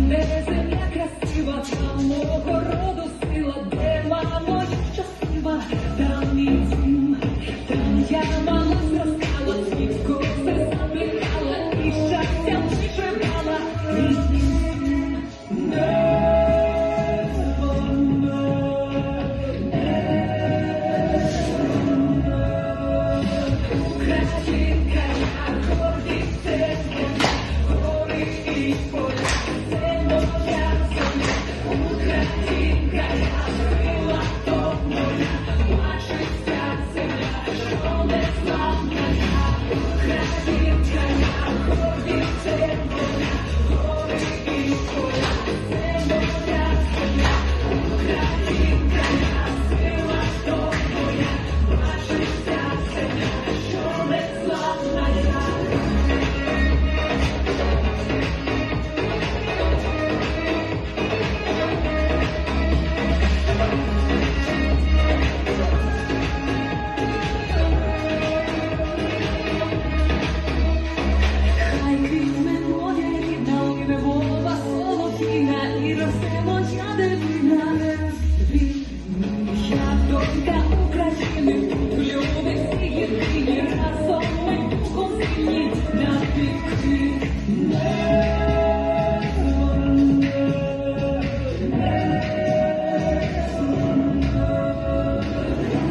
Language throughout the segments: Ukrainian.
Де земля красива, там мого роду сила, де мама моя щаслива, там мій дім, там я мало зростала, світку все запікала і щастям вишивала. Українка, я гордість тебе, гори і поля, це моя земля. Українка, я сила, то моя, бачиться земля, що незламна я. Українка, я гордість тебе, гори і поля, це моя земля. Українка, я сила, то моя, бачиться земля, що незламна я. Хай квітне моя рідна, львова солов'їна, і росте моя дитина. Я донька України, тут люди всі єдині, разом ми духом сильні навіки.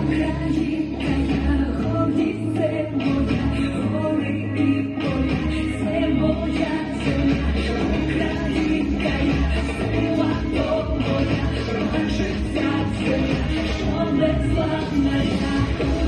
Українка, я гордість, це моя, гори і поля, це моя земля. Українка, я сила, то моя, бачиться земля, що незламна я.